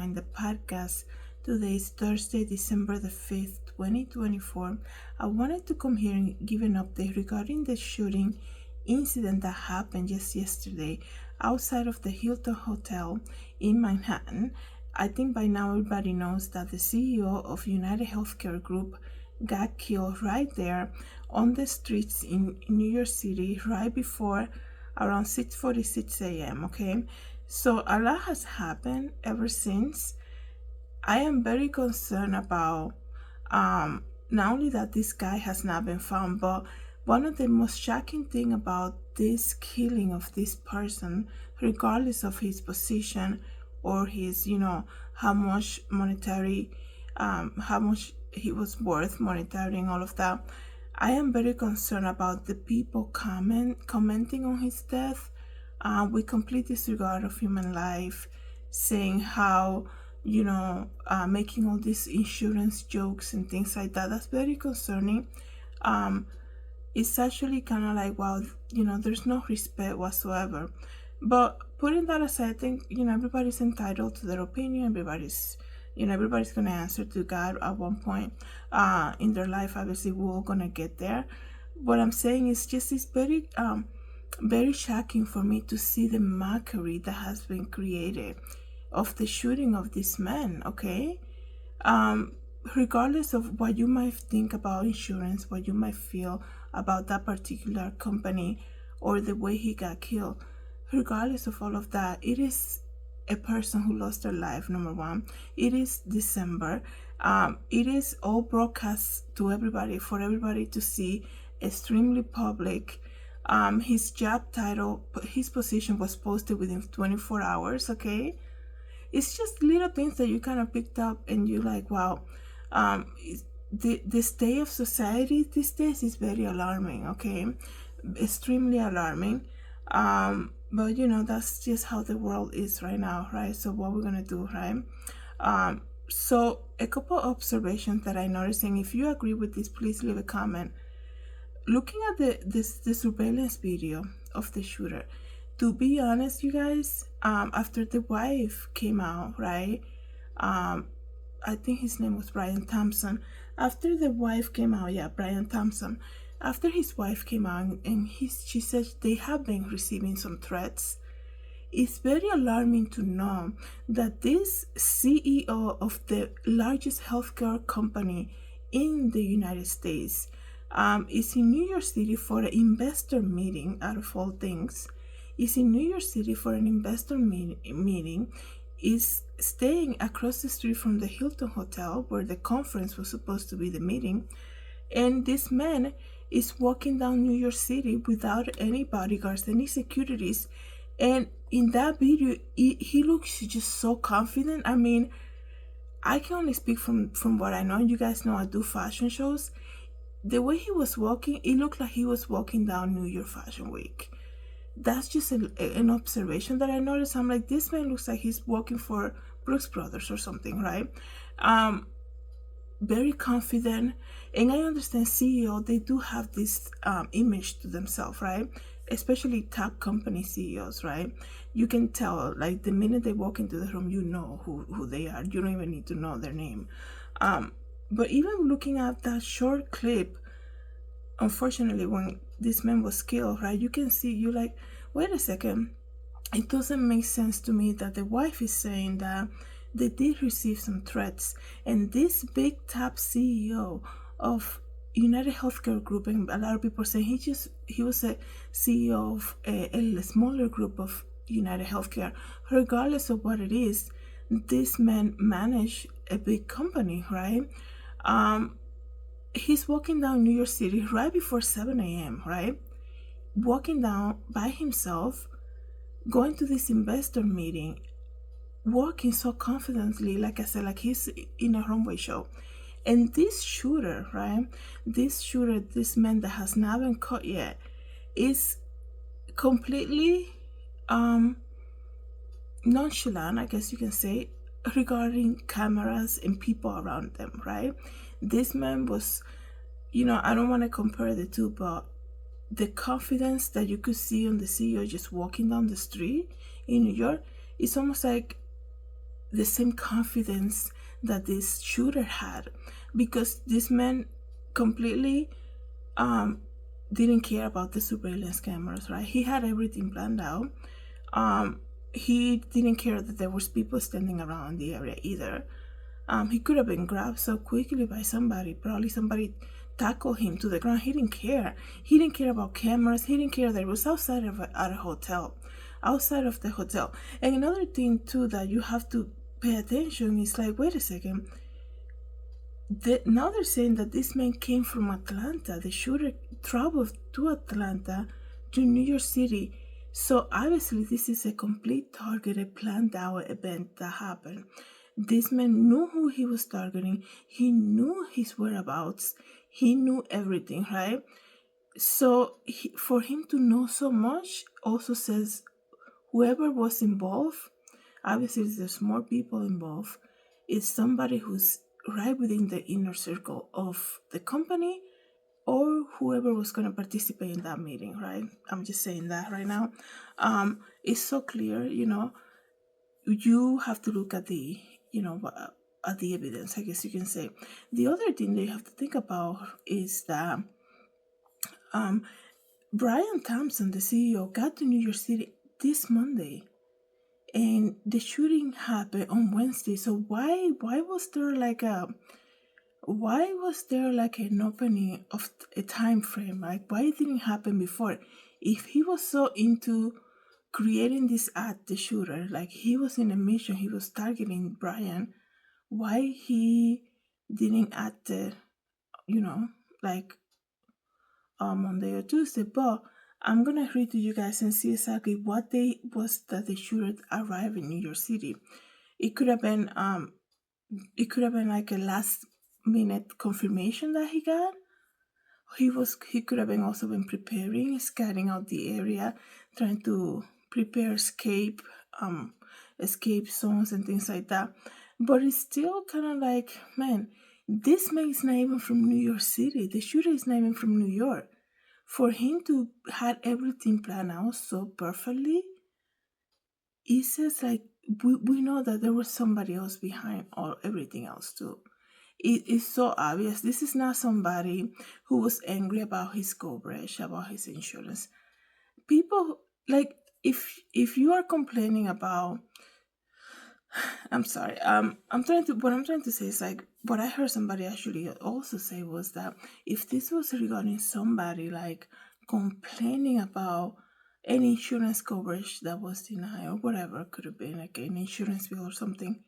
join the podcast. Today is Thursday, December the 5th, 2024. I wanted to come here and give an update regarding the shooting incident that happened just yesterday outside of the Hilton Hotel in Manhattan. I think by now everybody knows that the CEO of United Healthcare Group got killed right there on the streets in New York City right before around 6:46 a.m. Okay, so a lot has happened ever since. I am very concerned about not only that this guy has not been found, but one of the most shocking thing about this killing of this person, regardless of his position or his, how much monetary, how much he was worth monetary and all of that. I am very concerned about the people commenting on his death with complete disregard of human life, saying how, making all these insurance jokes and things like that. That's very concerning. It's actually kind of like, wow, there's no respect whatsoever. But putting that aside, I think, everybody's entitled to their opinion. Everybody's going to answer to God at one point in their life. Obviously, we're all going to get there. What I'm saying is just it's very, very shocking for me to see the mockery that has been created of the shooting of this man, okay? Regardless of what you might think about insurance, what you might feel about that particular company or the way he got killed, regardless of all of that, it is a person who lost their life, number one. It is December. It is all broadcast to everybody, for everybody to see, extremely public. His job title, his position was posted within 24 hours, okay? It's just little things that you kind of picked up and you're like, wow. The state of society these days is very alarming, okay? Extremely alarming. But that's just how the world is right now, right? So what we're gonna do, right? So a couple observations that I noticed, and if you agree with this, please leave a comment. Looking at the surveillance video of the shooter, to be honest, you guys, after the wife came out, right? I think his name was Brian Thompson. After the wife came out, Brian Thompson. After his wife came out and she said they have been receiving some threats, it's very alarming to know that this CEO of the largest healthcare company in the United States is in New York City for an investor meeting, out of all things. Is in New York City for an investor meeting, is staying across the street from the Hilton Hotel where the conference was supposed to be, the meeting, and this man is walking down New York City without any bodyguards, any securities. And in that video, he looks just so confident. I mean, I can only speak from what I know. You guys know I do fashion shows. The way he was walking, it looked like he was walking down New York Fashion Week. That's just an observation that I noticed. I'm like, this man looks like he's working for Brooks Brothers or something, right? Very confident. And I understand CEO, they do have this image to themselves, right? Especially top company CEOs, right? You can tell, like, the minute they walk into the room, you know who they are. You don't even need to know their name. But even looking at that short clip, unfortunately, when this man was killed, right, you can see, you're like, wait a second, it doesn't make sense to me that the wife is saying that they did receive some threats, and this big top CEO of United Healthcare Group, and a lot of people say he was a CEO of a smaller group of United Healthcare. Regardless of what it is, this man managed a big company, right? He's walking down New York City right before 7 a.m., right? Walking down by himself, going to this investor meeting, walking so confidently, like I said, like he's in a runway show. And this shooter, right? This man that has not been caught yet, is completely nonchalant, I guess you can say, regarding cameras and people around them, right? This man was, I don't want to compare the two, but the confidence that you could see on the CEO just walking down the street in New York, it's almost like the same confidence that this shooter had, because this man completely didn't care about the surveillance cameras, right? He had everything planned out. um he didn't care that there was people standing around in the area either. He could have been grabbed so quickly by somebody. Probably somebody tackled him to the ground. He didn't care. He didn't care about cameras. He didn't care that it was outside of a hotel, outside of the hotel. And another thing too that you have to pay attention is like, wait a second. Now they're saying that this man came from Atlanta. The shooter traveled to Atlanta to New York City. So obviously, this is a complete targeted, planned out event that happened. This man knew who he was targeting. He knew his whereabouts. He knew everything, right? So for him to know so much also says whoever was involved, obviously there's more people involved, is somebody who's right within the inner circle of the company or whoever was going to participate in that meeting, right? I'm just saying that right now. It's so clear, you have to look at at the evidence, I guess you can say. The other thing that you have to think about is that Brian Thompson, the CEO, got to New York City this Monday, and the shooting happened on Wednesday. So why was there like an opening of a time frame? Like, why it didn't happen before? If he was so into creating this ad, the shooter, like he was in a mission, he was targeting Brian, why he didn't add the, like Monday or Tuesday? But I'm gonna read to you guys and see exactly what day was that the shooter arrived in New York City. It could have been like a last minute confirmation that he got. He could have been also been preparing, scouting out the area, trying to prepare escape zones and things like that. But it's still kind of like, man, this man is not even from New York City. The shooter is not even from New York. For him to have everything planned out so perfectly, it says like we know that there was somebody else behind everything else too. It is so obvious. This is not somebody who was angry about his coverage, about his insurance. People, like, if you are complaining about, I'm sorry. What I'm trying to say is like what I heard somebody actually also say was that if this was regarding somebody like complaining about any insurance coverage that was denied or whatever, could have been like an insurance bill or something,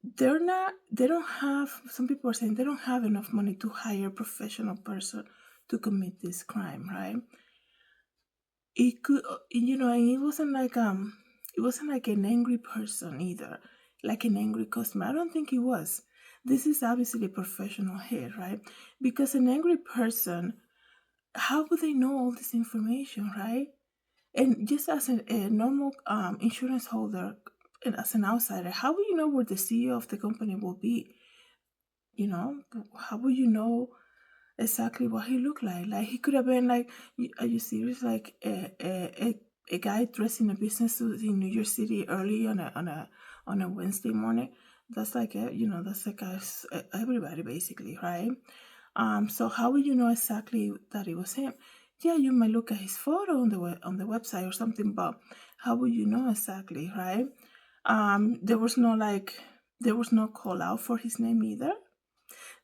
they don't have, some people are saying they don't have enough money to hire a professional person to commit this crime, right? It could, and it wasn't like an angry person either, like an angry customer. I don't think it was. This is obviously a professional hit, right? Because an angry person, how would they know all this information, right? And just as a normal insurance holder and as an outsider, how will you know where the CEO of the company will be? How will you know exactly what he looked like? Like, he could have been like, are you serious? Like a guy dressed in a business suit in New York City early on a Wednesday morning. That's like that's like everybody basically, right? So how will you know exactly that it was him? Yeah, you might look at his photo on the website or something, but how will you know exactly, right? There was no call out for his name either.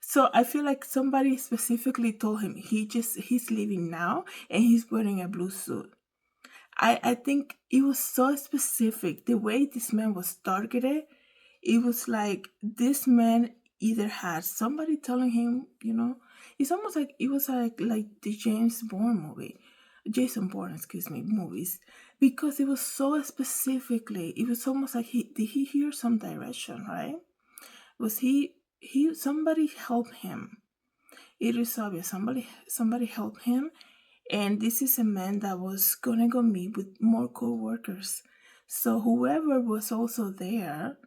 So I feel like somebody specifically told him he's leaving now and he's wearing a blue suit. I think it was so specific. The way this man was targeted, it was like this man either had somebody telling him, it's almost like it was like the Jason Bourne, excuse me, movies, because it was so specifically. It was almost like did he hear some direction, right? Was somebody helped him? It is obvious somebody helped him, and this is a man that was gonna go meet with more co-workers. So whoever was also there,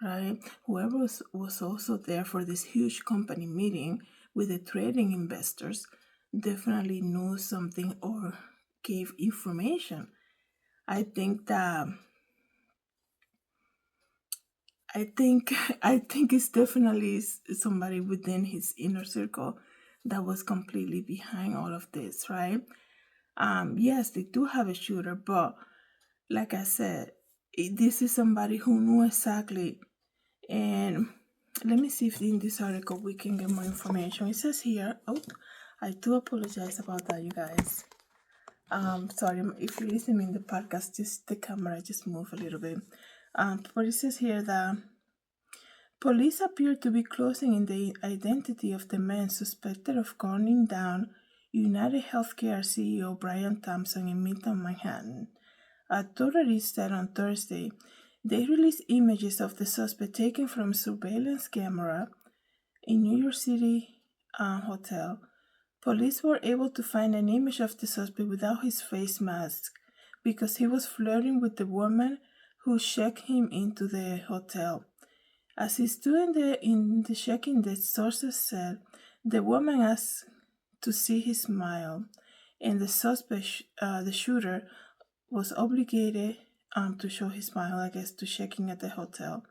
right? Whoever was also there for this huge company meeting with the trading investors definitely knew something or gave information. I think that I think it's definitely somebody within his inner circle that was completely behind all of this, right? Yes, they do have a shooter, but like I said, this is somebody who knew exactly. And let me see if in this article we can get more information. It says here, oh, I do apologize about that, you guys. Sorry if you listen in the podcast, just the camera just move a little bit. But it says here that police appear to be closing in the identity of the man suspected of gunning down United Healthcare CEO Brian Thompson in Midtown Manhattan. Authorities said on Thursday they released images of the suspect taken from a surveillance camera in New York City hotel. Police were able to find an image of the suspect without his face mask because he was flirting with the woman who checked him into the hotel. As he stood in the check-in desk, sources said the woman asked to see his smile, and the suspect, the shooter, was obligated to show his smile, I guess, to check in at the hotel.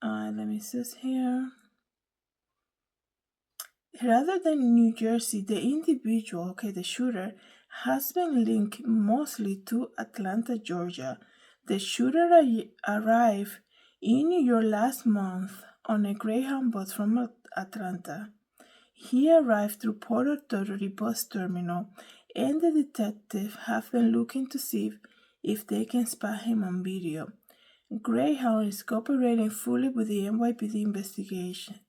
Let me see here. Rather than New Jersey, the individual, the shooter, has been linked mostly to Atlanta, Georgia. The shooter arrived in New York last month on a Greyhound bus from Atlanta. He arrived through Port Authority bus terminal, and the detective have been looking to see if they can spot him on video. Greyhound is cooperating fully with the NYPD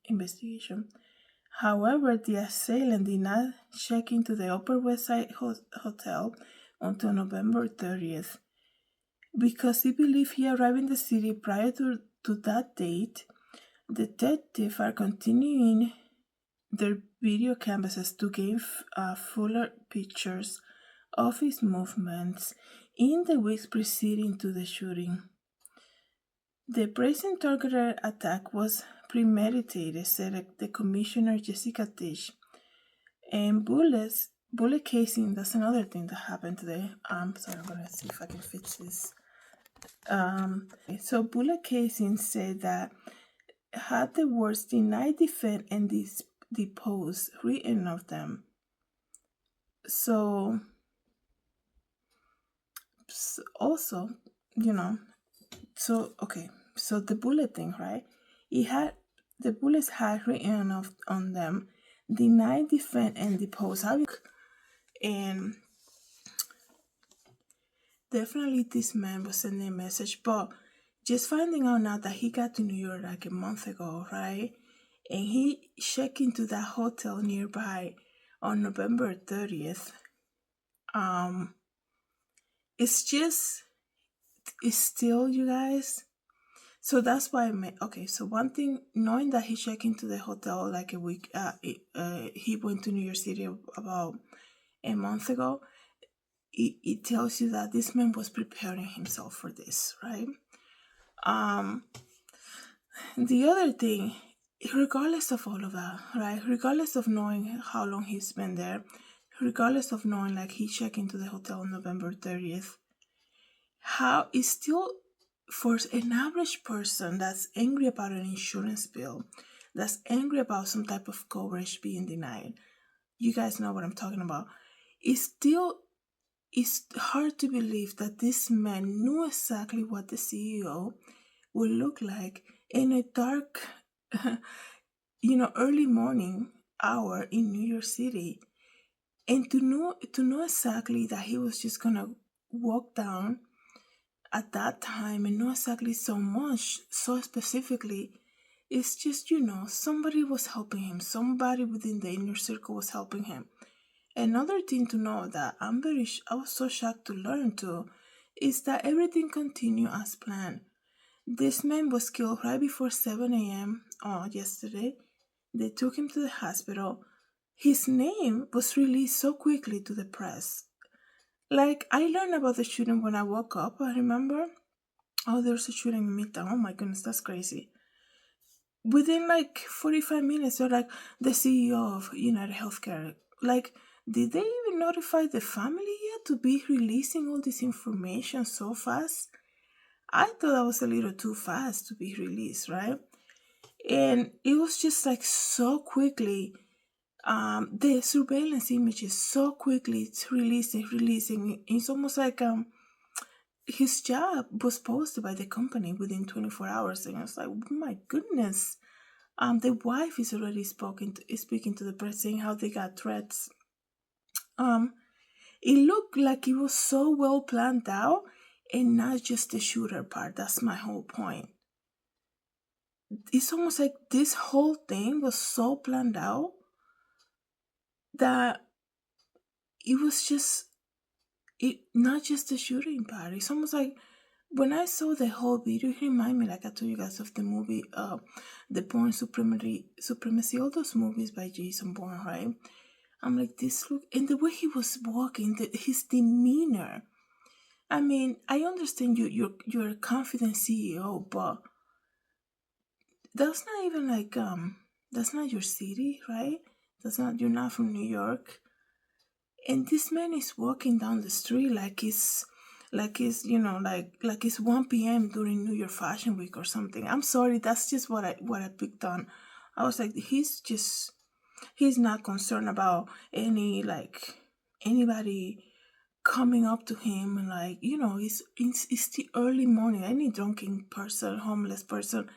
investigation. However, the assailant did not check into the Upper West Side hotel until November 30th. Because he believed he arrived in the city prior to that date, detectives are continuing their video canvases to gain fuller pictures of his movements in the weeks preceding to the shooting. The brazen targeted attack was premeditated, said the commissioner Jessica Tisch. And bullet casing, that's another thing that happened today. Sorry, I'm gonna see if I can fix this. So bullet casing said that had the words deny, defend, and depose written of them. So also, so the bullet thing, right? The bullets had written on them, deny, defend, and depose. And definitely this man was sending a message, but just finding out now that he got to New York like a month ago, right? And he checked into that hotel nearby on November 30th. It's still, you guys. So that's why so one thing, knowing that he checked into the hotel like a week, he went to New York City about a month ago, it tells you that this man was preparing himself for this, right? The other thing, regardless of all of that, right? Regardless of knowing how long he's been there, regardless of knowing like he checked into the hotel on November 30th, how is still for an average person that's angry about an insurance bill, that's angry about some type of coverage being denied, you guys know what I'm talking about. It's hard to believe that this man knew exactly what the CEO would look like in a dark, early morning hour in New York City. And to know exactly that he was just gonna walk down at that time and know exactly so much, so specifically, it's just, somebody was helping him. Somebody within the inner circle was helping him. Another thing to know that I was so shocked to learn too, is that everything continued as planned. This man was killed right before 7 a.m. Yesterday. They took him to the hospital. His name was released so quickly to the press. Like, I learned about the shooting when I woke up, I remember. Oh, there's a shooting in Midtown. Oh my goodness, that's crazy. Within like 45 minutes, they're like, the CEO of United Healthcare. Like, did they even notify the family yet to be releasing all this information so fast? I thought that was a little too fast to be released, right? And it was just like so quickly. The surveillance images so quickly it's releasing. It's almost like his job was posted by the company within 24 hours, and I was like, oh my goodness. The wife is already speaking to the press, saying how they got threats. Um, it looked like it was so well planned out, and not just the shooter part. That's my whole point. It's almost like this whole thing was so planned out that it was just it not just the shooting part. It's almost like when I saw the whole video, it reminded me, like I told you guys, of the movie The Bourne Supremacy, all those movies by Jason Bourne, right? I'm like, this look, and the way he was walking, his demeanor. I mean, I understand you're a confident CEO, but that's not even like that's not your city, right? You're not from New York. And this man is walking down the street like it's 1 p.m. during New York Fashion Week or something. I'm sorry, that's just what I picked on. I was like, he's not concerned about anybody coming up to him and like, it's the early morning. Any drunken person, homeless person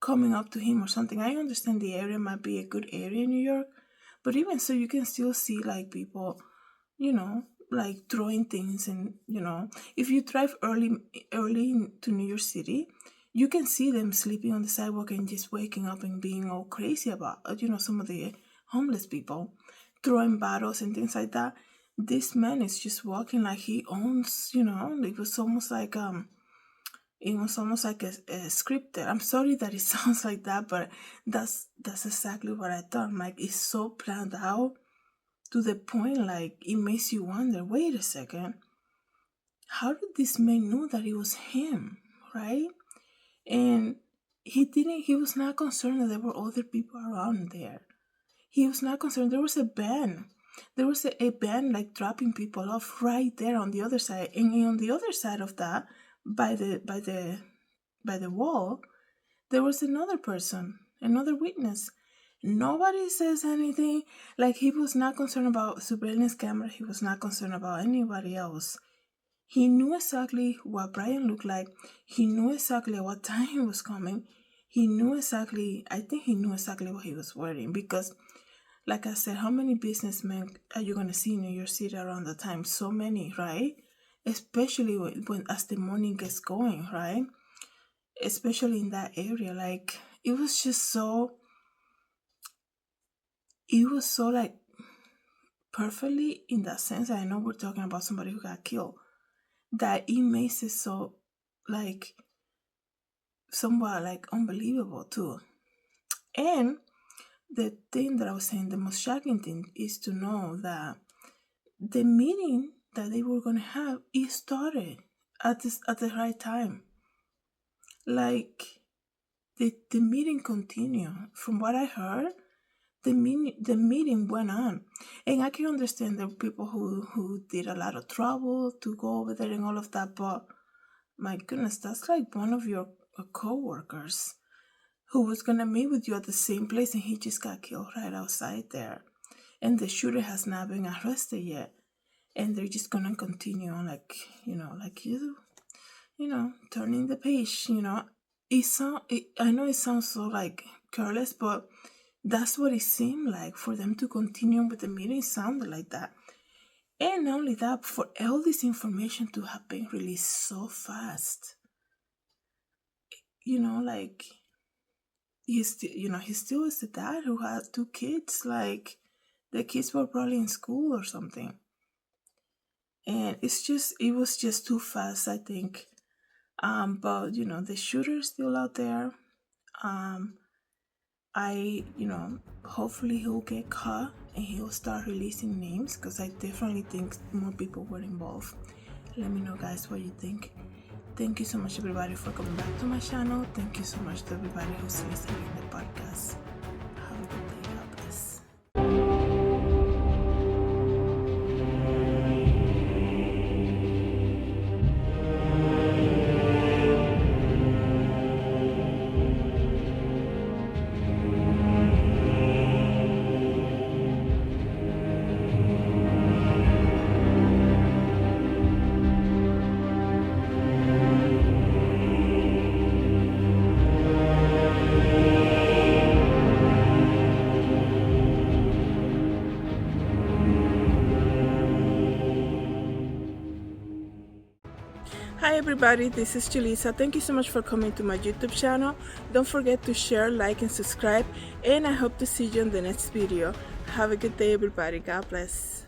coming up to him or something. I understand the area might be a good area in New York, but even so, you can still see like people, like throwing things. And if you drive early to New York City, you can see them sleeping on the sidewalk and just waking up and being all crazy about some of the homeless people throwing bottles and things like that. This man is just walking like he owns, it was almost like a scripted. I'm sorry that it sounds like that, but that's exactly what I thought. Like, it's so planned out to the point like it makes you wonder, wait a second, how did this man know that it was him, right? And he was not concerned that there were other people around there. He was not concerned. There was a band. There was a band like dropping people off right there on the other side. And on the other side of that, by the wall, there was another person, another witness. Nobody says anything. Like, he was not concerned about surveillance camera. He was not concerned about anybody else. He knew exactly what Brian looked like. He knew exactly what time he was coming. I think he knew exactly what he was wearing, because, like I said, how many businessmen are you going to see in New York City around the time? So many, right? Especially when as the morning gets going, right? Especially in that area. Like, it was so like perfectly in that sense. I know we're talking about somebody who got killed, that it makes it so like somewhat like unbelievable too. And the thing that I was saying, the most shocking thing is to know that the meeting that they were gonna have, it started at the right time. Like, the meeting continued. From what I heard, the meeting went on. And I can understand there were people who did a lot of trouble to go over there and all of that, but my goodness, that's like one of your co-workers who was gonna meet with you at the same place, and he just got killed right outside there. And the shooter has not been arrested yet. And they're just gonna continue on like, turning the page, I know it sounds so like careless, but that's what it seemed like. For them to continue with the meeting sounded like that. And not only that, for all this information to have been released so fast, like, he still is the dad who has 2 kids. Like, the kids were probably in school or something. And it was just too fast, I think. But the shooter's still out there. Hopefully he'll get caught and he'll start releasing names, because I definitely think more people were involved. Let me know, guys, what you think. Thank you so much, everybody, for coming back to my channel. Thank you so much to everybody who's listening to the podcast. Have a good day. God bless. Hi everybody, this is Julissa. Thank you so much for coming to my YouTube channel. Don't forget to share, like, and subscribe, and I hope to see you in the next video. Have a good day everybody. God bless.